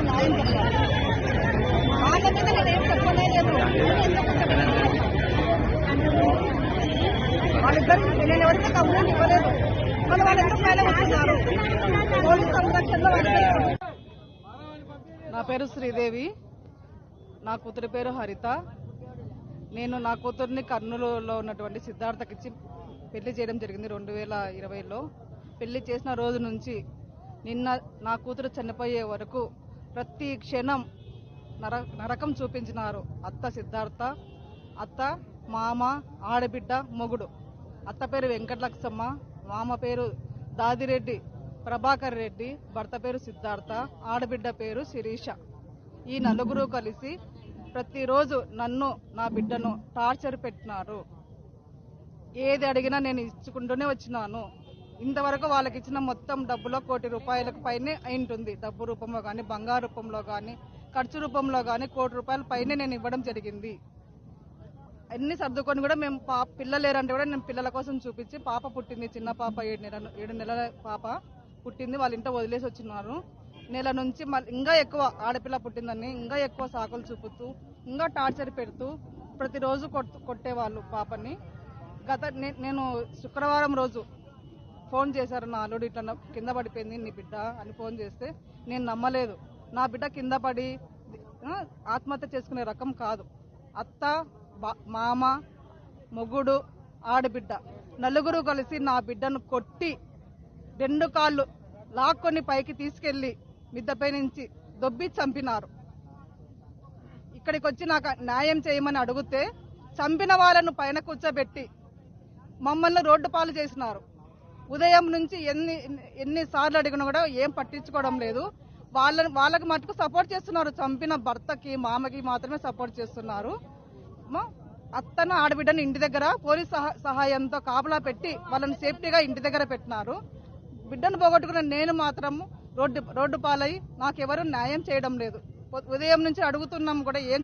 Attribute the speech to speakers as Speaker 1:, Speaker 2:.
Speaker 1: న్యాయం చెప్పాలి. వాళ్ళ మీద నేనేం చెప్పలేదు. వాళ్ళిద్దరు నేను ఎవరికి కంప్లైంట్ ఇవ్వలేదు. వాళ్ళు ఎందుకు మేలే వస్తున్నారు? పోలీస్ సంరక్షణలో వాళ్ళు.
Speaker 2: నా పేరు శ్రీదేవి, నా కూతురి పేరు హరిత. నేను నా కూతుర్ని కర్నూలులో ఉన్నటువంటి సిద్ధార్థకిచ్చి పెళ్లి చేయడం జరిగింది 2020లో. పెళ్లి చేసిన రోజు నుంచి నిన్న నా కూతురు చనిపోయే వరకు ప్రతి క్షణం నరకం చూపించినారు. అత్త సిద్ధార్థ, అత్త, మామ, ఆడబిడ్డ, మొగుడు. అత్త పేరు వెంకటలక్ష్మ, మామ పేరు దాదిరెడ్డి ప్రభాకర్ రెడ్డి, భర్త పేరు సిద్ధార్థ, ఆడబిడ్డ పేరు శిరీష. ఈ నలుగురు కలిసి ప్రతిరోజు నన్ను, నా బిడ్డను టార్చర్ పెట్టినారు. ఏది అడిగినా నేను ఇచ్చుకుంటూనే వచ్చినాను. ఇంతవరకు వాళ్ళకి ఇచ్చిన మొత్తం డబ్బులో 1 కోటి రూపాయలకు పైనే అయింటుంది. డబ్బు రూపంలో కానీ, బంగారు రూపంలో కానీ, ఖర్చు రూపంలో కానీ 1 కోటి రూపాయల పైనే నేను ఇవ్వడం జరిగింది. అన్ని సర్దుకొని కూడా మేము పిల్లలు లేరంటే కూడా నేను పిల్లల కోసం చూపించి, పాప పుట్టింది, చిన్న పాప 7 నెలల పాప పుట్టింది, వాళ్ళ ఇంట వదిలేసి వచ్చినారు. నెల నుంచి ఇంకా ఎక్కువ ఆడపిల్ల పుట్టిందని ఇంకా ఎక్కువ సాకులు చూపుతూ, ఇంకా టార్చర్ పెడుతూ ప్రతిరోజు కొట్టేవాళ్ళు పాపని. నేను శుక్రవారం రోజు ఫోన్ చేశారు నా అల్లుడు, ఇట్లా కింద పడిపోయింది నీ బిడ్డ అని ఫోన్ చేస్తే నేను నమ్మలేదు. నా బిడ్డ కింద పడి ఆత్మహత్య చేసుకునే రకం కాదు. అత్త, మామ, మొగుడు, ఆడబిడ్డ నలుగురు కలిసి నా బిడ్డను కొట్టి 2 కాళ్ళు లాక్కొని పైకి తీసుకెళ్లి మిద్దపై నుంచి దొబ్బి చంపినారు. ఇక్కడికి వచ్చి నాకు న్యాయం చేయమని అడిగితే చంపిన వాళ్ళను పైన కూర్చోబెట్టి మమ్మల్ని రోడ్డు పాలు చేసినారు. ఉదయం నుంచి ఎన్నిసార్లు అడిగినా కూడా ఏం పట్టించుకోవడం లేదు. వాళ్ళకి మటుకు సపోర్ట్ చేస్తున్నారు. చంపిన భర్తకి, మామకి మాత్రమే సపోర్ట్ చేస్తున్నారు. అత్తను, ఆడబిడ్డను ఇంటి దగ్గర పోలీస్ సహాయంతో కాపలా పెట్టి వాళ్ళని సేఫ్టీగా ఇంటి దగ్గర పెట్టినారు. బిడ్డను పోగొట్టుకున్న నేను మాత్రం రోడ్డు పాలై నాకెవరు న్యాయం చేయడం లేదు. ఉదయం నుంచి అడుగుతున్నాం కూడా ఏం